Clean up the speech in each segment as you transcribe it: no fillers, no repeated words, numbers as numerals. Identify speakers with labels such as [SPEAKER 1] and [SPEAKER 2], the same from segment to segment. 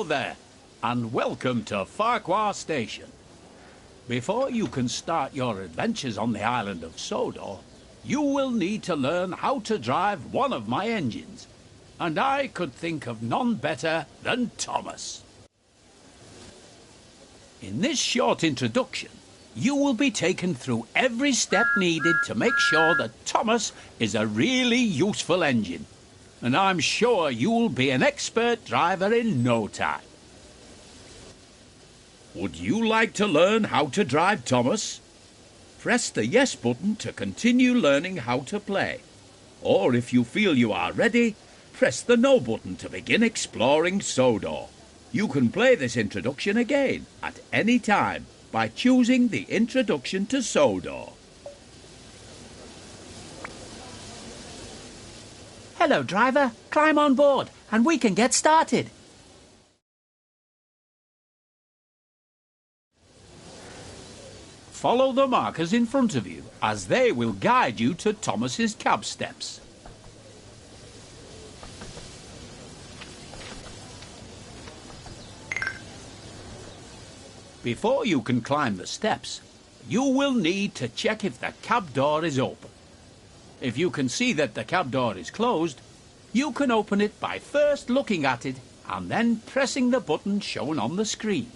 [SPEAKER 1] Hello there, and welcome to Farquhar Station. Before you can start your adventures on the island of Sodor, you will need to learn how to drive one of my engines. And I could think of none better than Thomas. In this short introduction, you will be taken through every step needed to make sure that Thomas is a really useful engine. And I'm sure you'll be an expert driver in no time. Would you like to learn how to drive Thomas? Press the yes button to continue learning how to play. Or if you feel you are ready, press the no button to begin exploring Sodor. You can play this introduction again at any time by choosing the Introduction to Sodor.
[SPEAKER 2] Hello, driver. Climb on board and we can get started.
[SPEAKER 1] Follow the markers in front of you as they will guide you to Thomas's cab steps. Before you can climb the steps, you will need to check if the cab door is open. If you can see that the cab door is closed, you can open it by first looking at it and then pressing the button shown on the screen.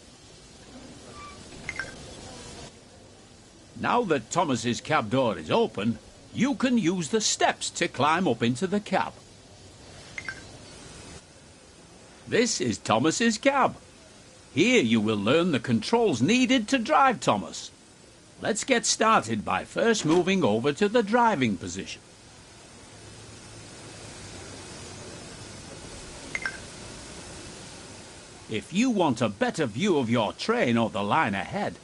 [SPEAKER 1] Now that Thomas's cab door is open, you can use the steps to climb up into the cab. This is Thomas's cab. Here you will learn the controls needed to drive Thomas. Let's get started by first moving over to the driving position. If you want a better view of your train or the line ahead,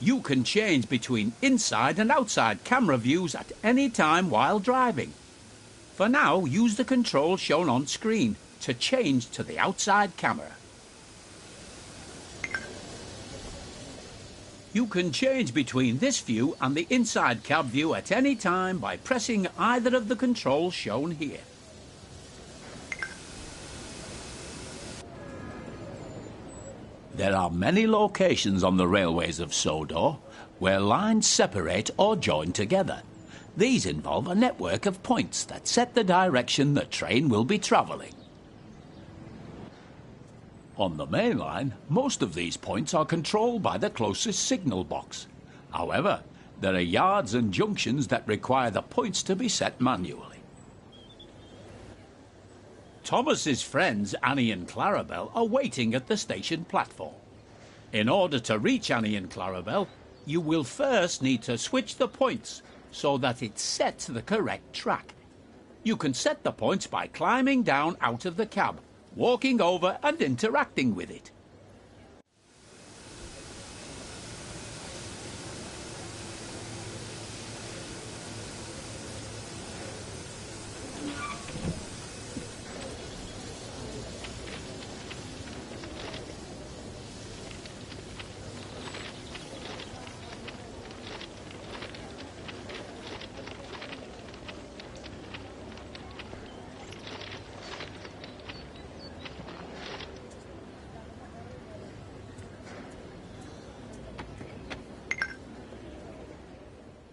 [SPEAKER 1] you can change between inside and outside camera views at any time while driving. For now, use the controls shown on screen to change to the outside camera. You can change between this view and the inside cab view at any time by pressing either of the controls shown here. There are many locations on the railways of Sodor where lines separate or join together. These involve a network of points that set the direction the train will be travelling. On the main line, most of these points are controlled by the closest signal box. However, there are yards and junctions that require the points to be set manually. Thomas's friends Annie and Clarabel are waiting at the station platform. In order to reach Annie and Clarabel, you will first need to switch the points so that it's set to the correct track. You can set the points by climbing down out of the cab, walking over and interacting with it.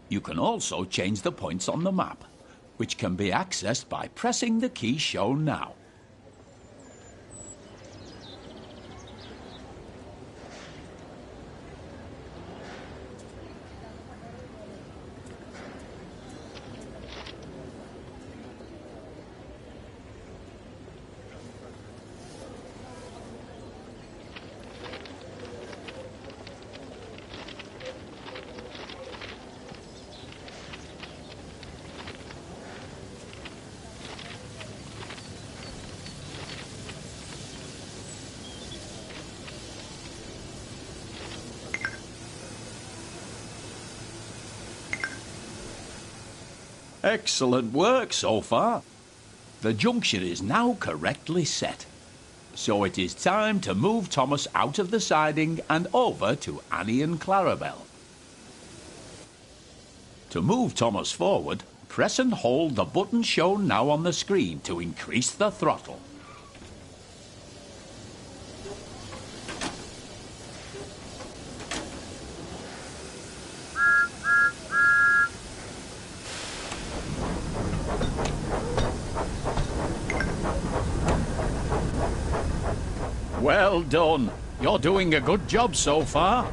[SPEAKER 1] You can also change the points on the map, which can be accessed by pressing the key shown now. Excellent work so far. The junction is now correctly set. So it is time to move Thomas out of the siding and over to Annie and Clarabel. To move Thomas forward, press and hold the button shown now on the screen to increase the throttle. Well done. You're doing a good job so far.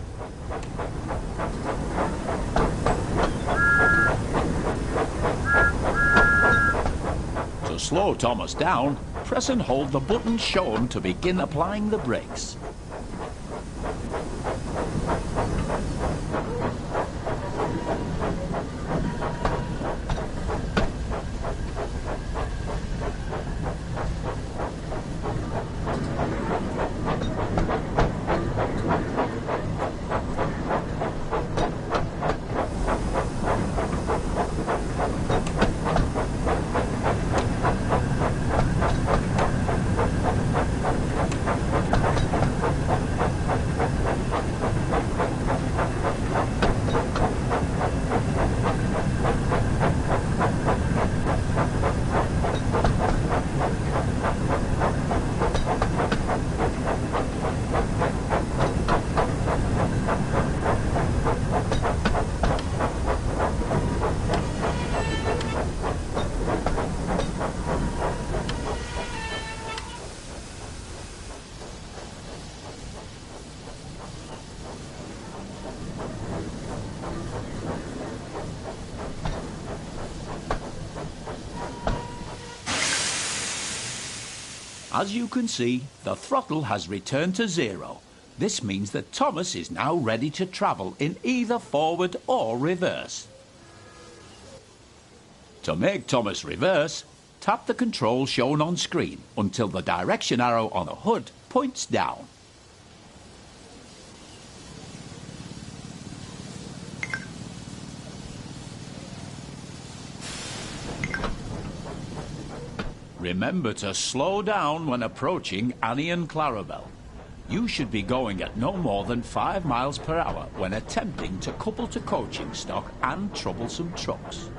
[SPEAKER 1] To slow Thomas down, press and hold the button shown to begin applying the brakes. As you can see, the throttle has returned to 0. This means that Thomas is now ready to travel in either forward or reverse. To make Thomas reverse, tap the control shown on screen until the direction arrow on the HUD points down. Remember to slow down when approaching Annie and Clarabel. You should be going at no more than 5 miles per hour when attempting to couple to coaching stock and troublesome trucks.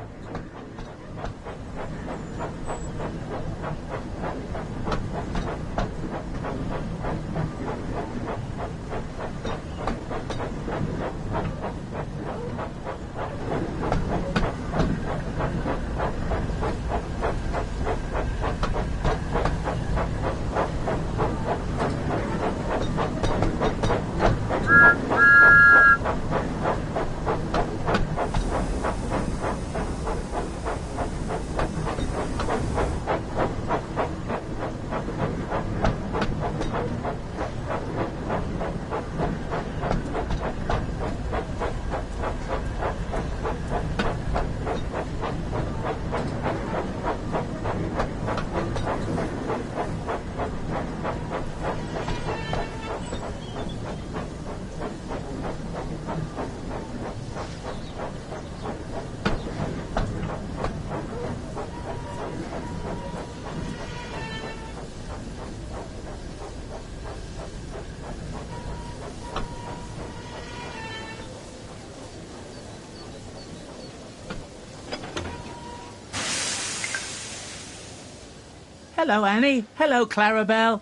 [SPEAKER 2] Hello, Annie. Hello, Clarabel.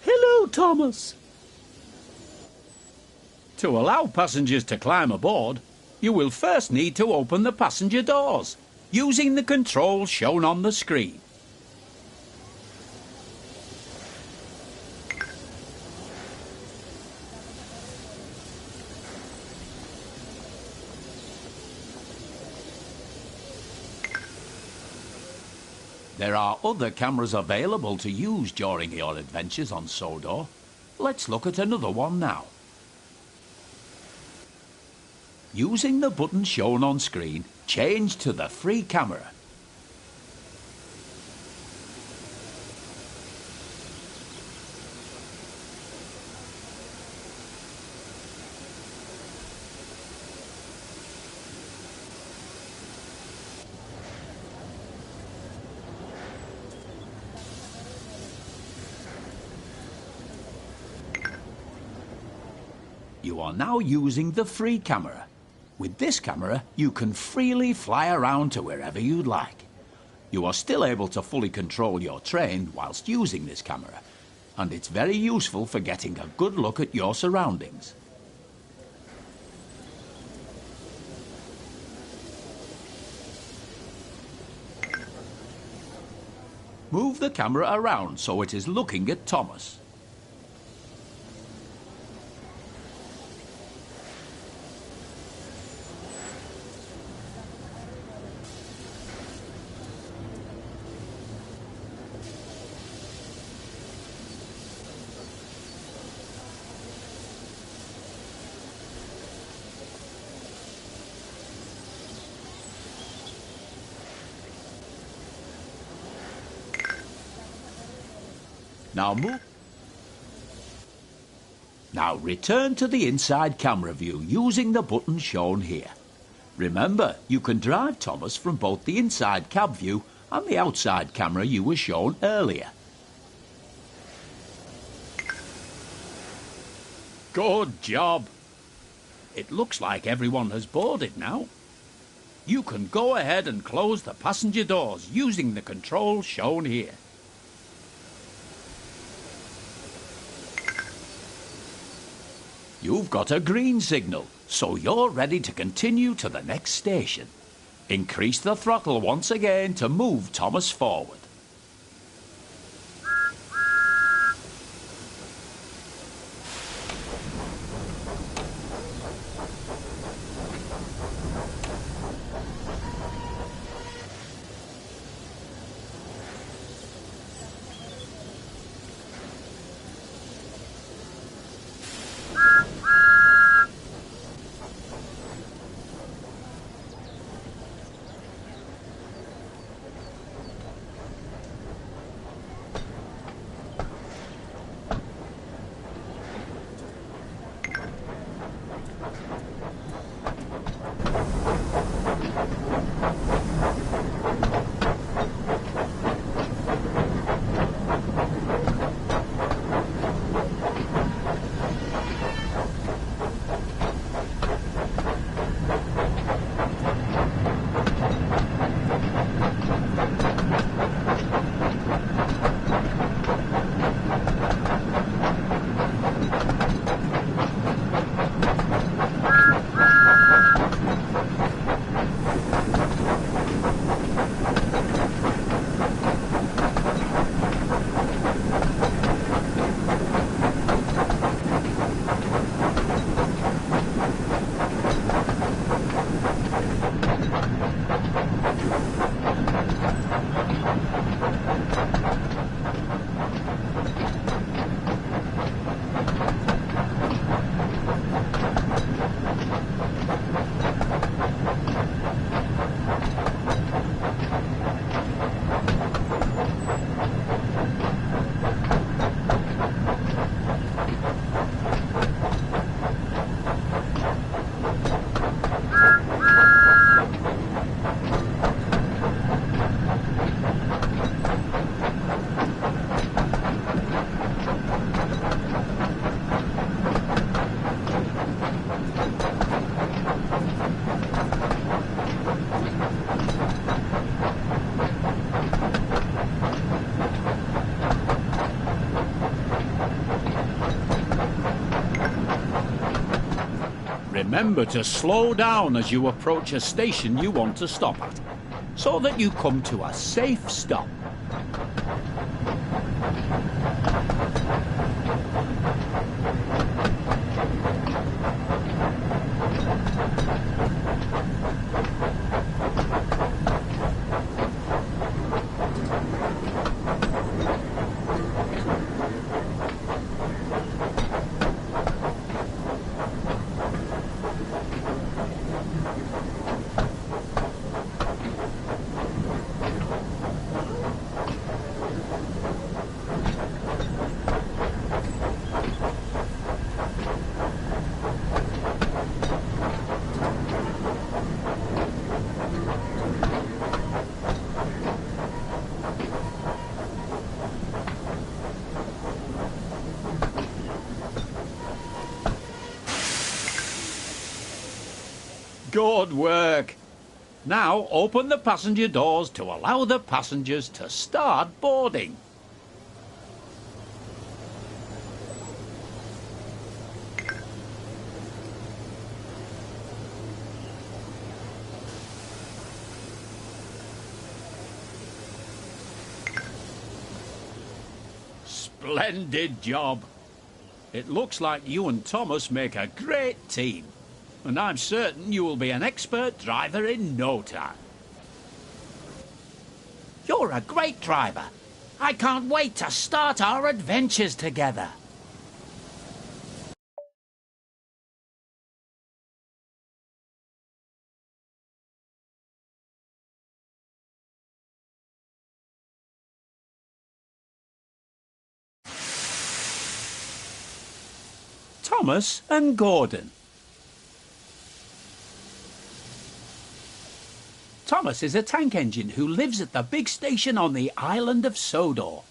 [SPEAKER 3] Hello, Thomas.
[SPEAKER 1] To allow passengers to climb aboard, you will first need to open the passenger doors using the controls shown on the screen. There are other cameras available to use during your adventures on Sodor. Let's look at another one now. Using the button shown on screen, change to the free camera. You are now using the free camera. With this camera, you can freely fly around to wherever you'd like. You are still able to fully control your train whilst using this camera, and it's very useful for getting a good look at your surroundings. Move the camera around so it is looking at Thomas. Now move. Now return to the inside camera view using the button shown here. Remember, you can drive Thomas from both the inside cab view and the outside camera you were shown earlier. Good job. It looks like everyone has boarded now. You can go ahead and close the passenger doors using the controls shown here. You've got a green signal, so you're ready to continue to the next station. Increase the throttle once again to move Thomas forward. Remember to slow down as you approach a station you want to stop at, so that you come to a safe stop. Good work. Now open the passenger doors to allow the passengers to start boarding. Splendid job. It looks like you and Thomas make a great team, and I'm certain you will be an expert driver in no time.
[SPEAKER 2] You're a great driver. I can't wait to start our adventures together.
[SPEAKER 1] Thomas and Gordon.
[SPEAKER 2] Thomas is a tank engine who lives at the big station on the island of Sodor.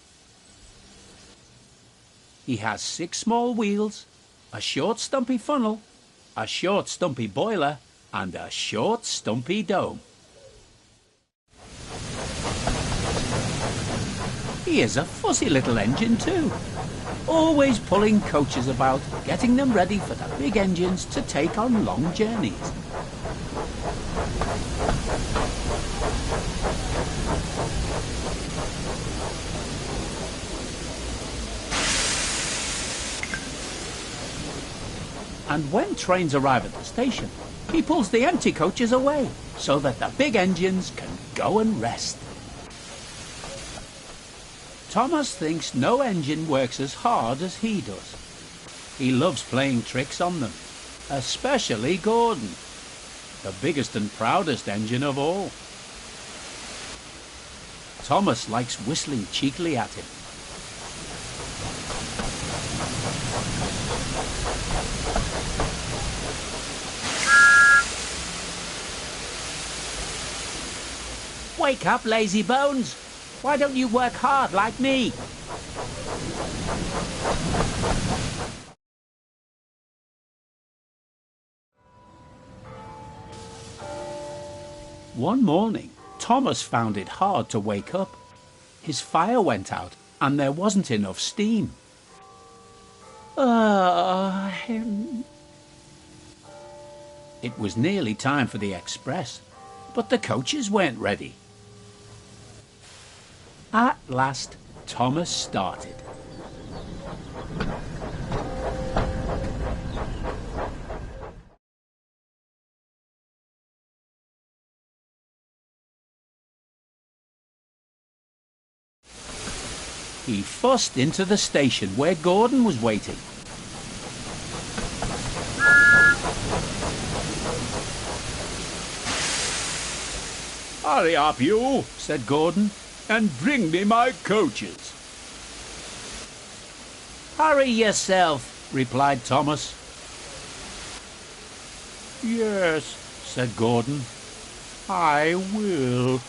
[SPEAKER 2] He has 6 small wheels, a short stumpy funnel, a short stumpy boiler, and a short stumpy dome. He is a fussy little engine too, always pulling coaches about, getting them ready for the big engines to take on long journeys. And when trains arrive at the station, he pulls the empty coaches away so that the big engines can go and rest. Thomas thinks no engine works as hard as he does. He loves playing tricks on them, especially Gordon, the biggest and proudest engine of all. Thomas likes whistling cheekily at him. Wake up, lazy bones. Why don't you work hard like me? One morning, Thomas found it hard to wake up. His fire went out and there wasn't enough steam. It was nearly time for the express, but the coaches weren't ready. At last, Thomas started. He fussed into the station where Gordon was waiting.
[SPEAKER 1] Hurry up, you, said Gordon, and bring me my coaches.
[SPEAKER 2] Hurry yourself, replied Thomas.
[SPEAKER 1] Yes, said Gordon, I will.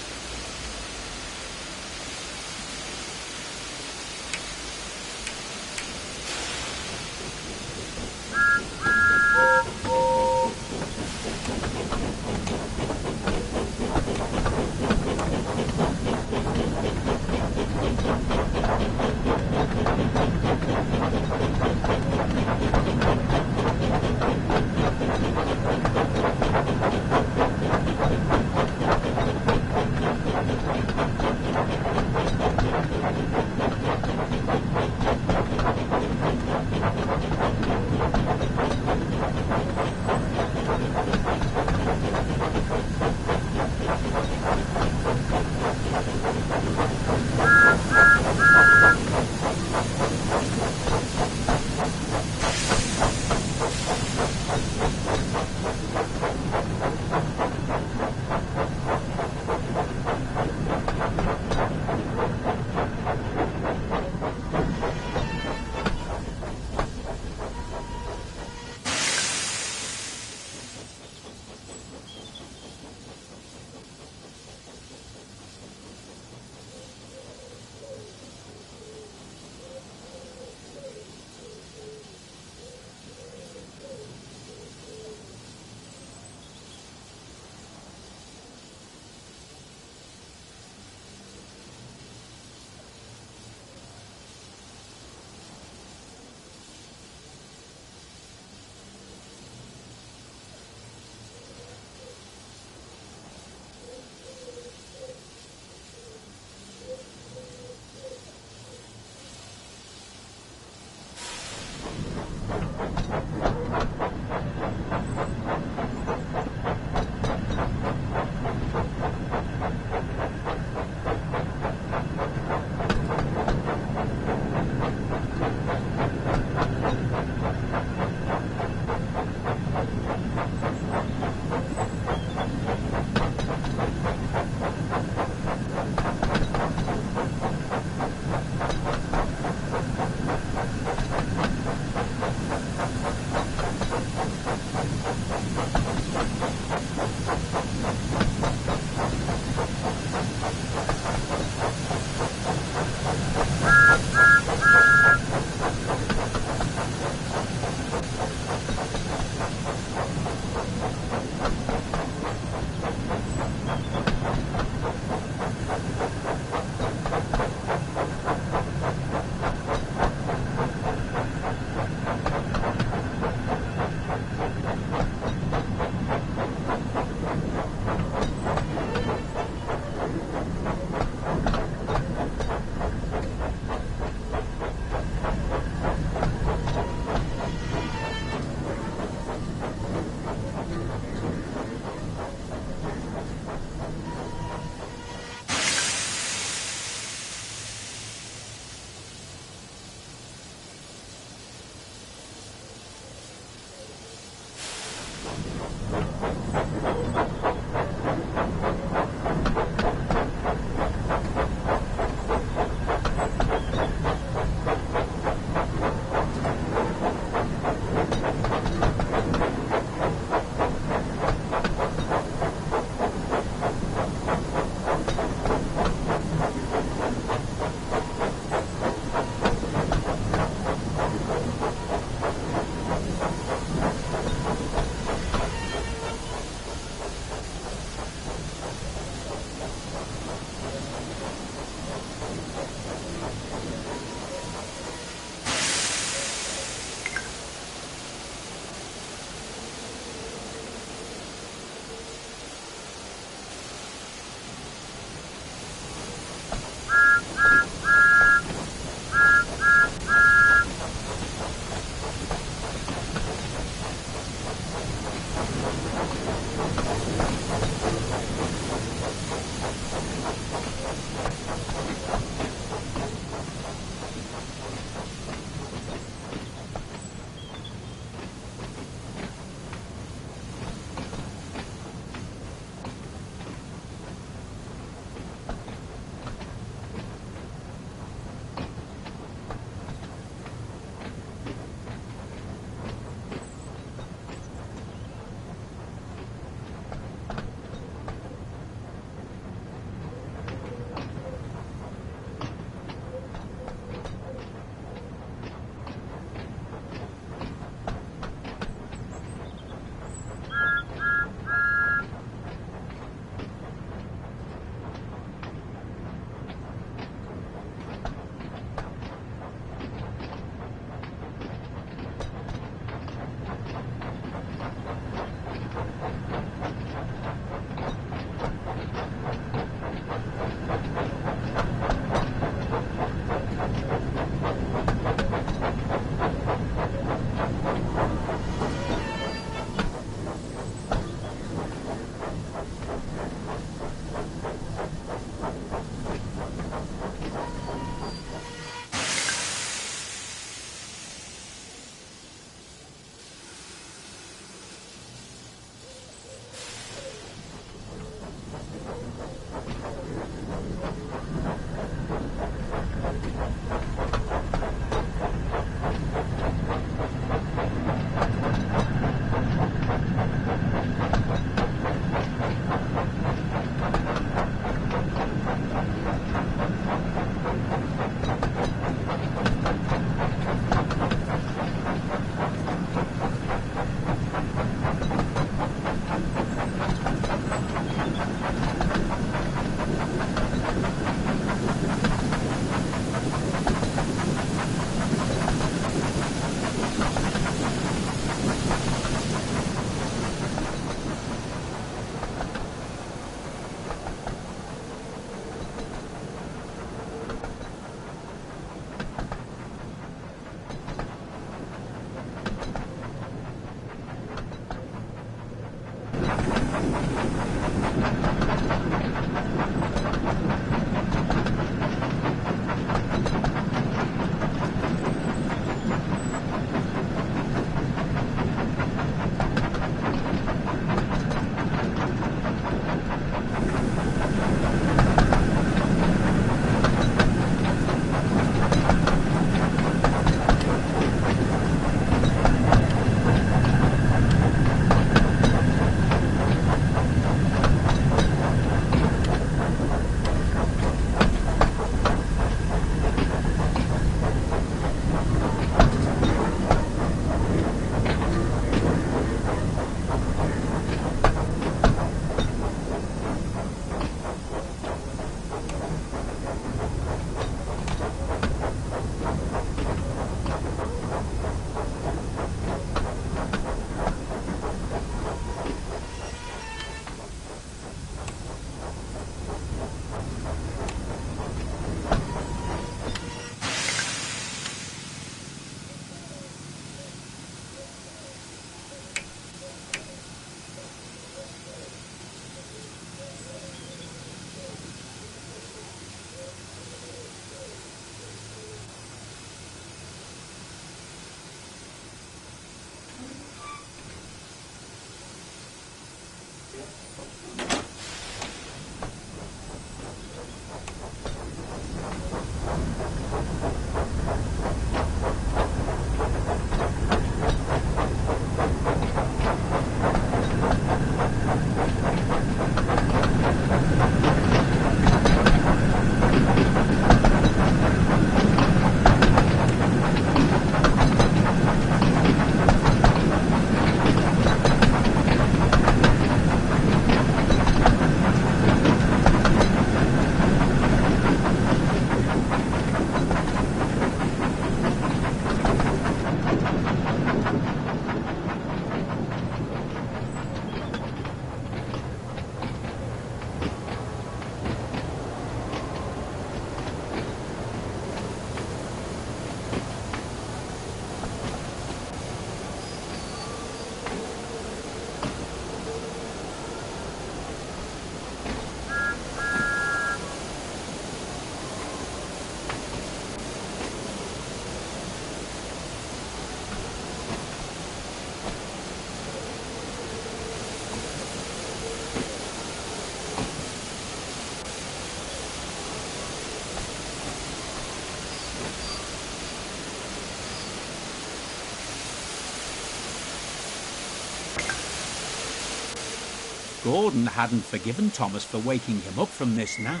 [SPEAKER 2] Gordon hadn't forgiven Thomas for waking him up from this nap.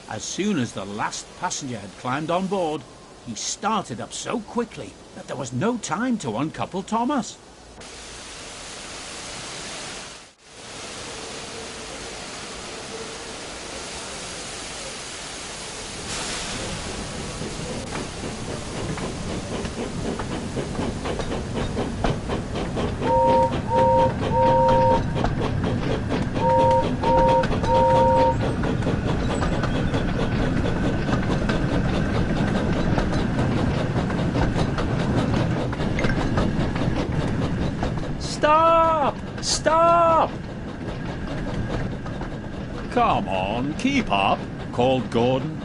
[SPEAKER 2] As soon as the last passenger had climbed on board, he started up so quickly that there was no time to uncouple Thomas.
[SPEAKER 3] Stop! Stop!
[SPEAKER 1] Come on, keep up, called Gordon.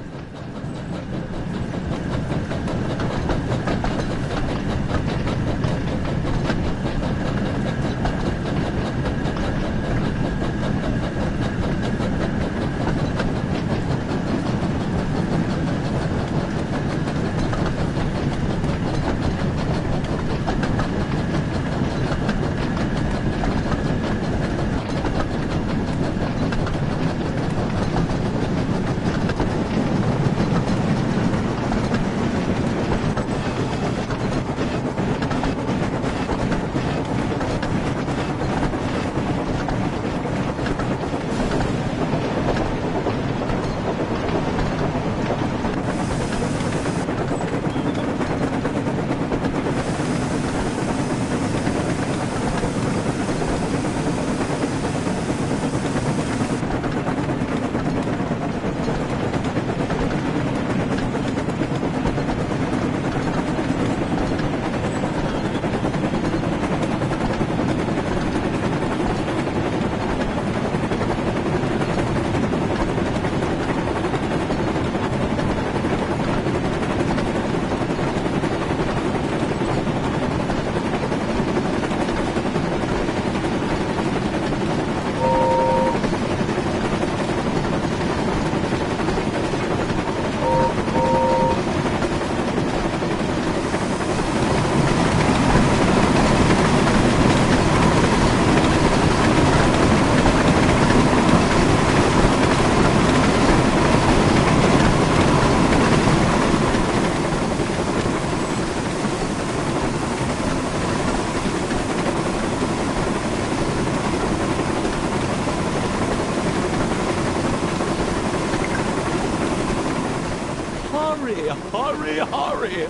[SPEAKER 3] Hurry, hurry!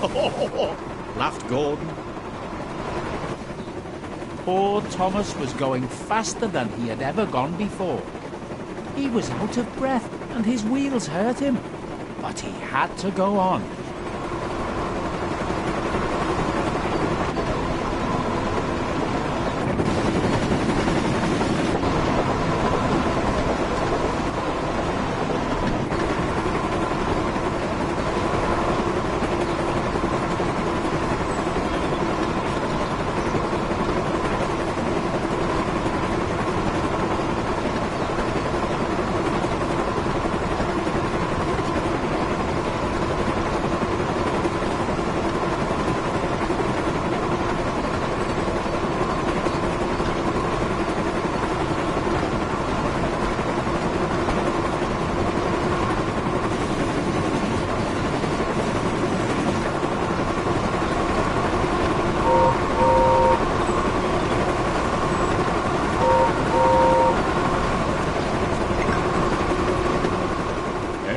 [SPEAKER 1] Laughed Gordon.
[SPEAKER 2] Poor Thomas was going faster than he had ever gone before. He was out of breath and his wheels hurt him, but he had to go on.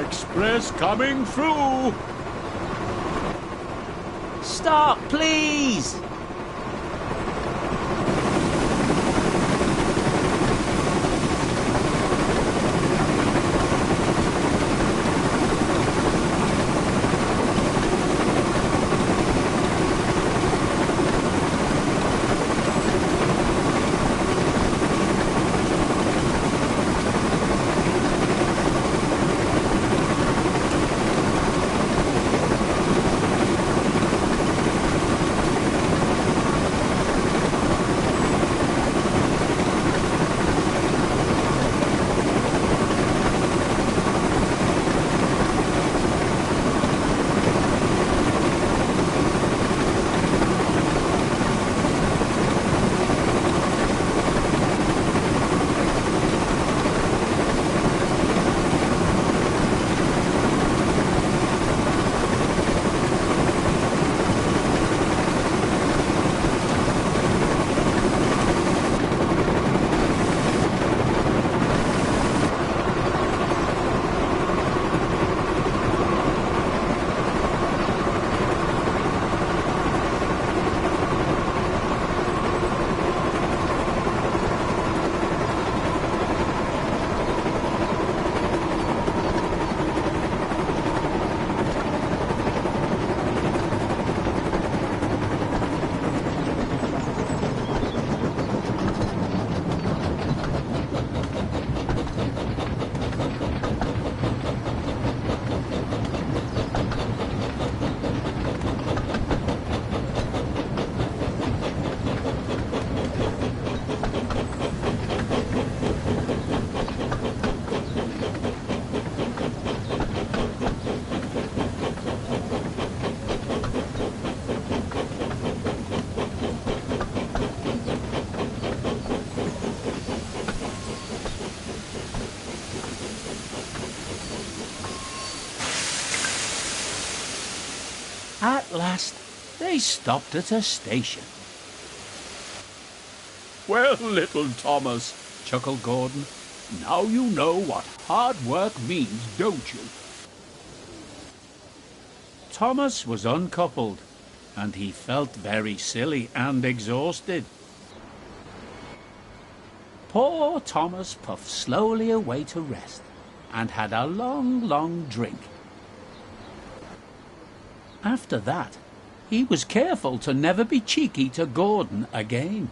[SPEAKER 1] Express coming through.
[SPEAKER 3] Stop, please!
[SPEAKER 2] last, they stopped at a station.
[SPEAKER 3] Well, little Thomas, chuckled Gordon, now you know what hard work means, don't you?
[SPEAKER 2] Thomas was uncoupled, and he felt very silly and exhausted. Poor Thomas puffed slowly away to rest, and had a long, long drink. After that, he was careful to never be cheeky to Gordon again.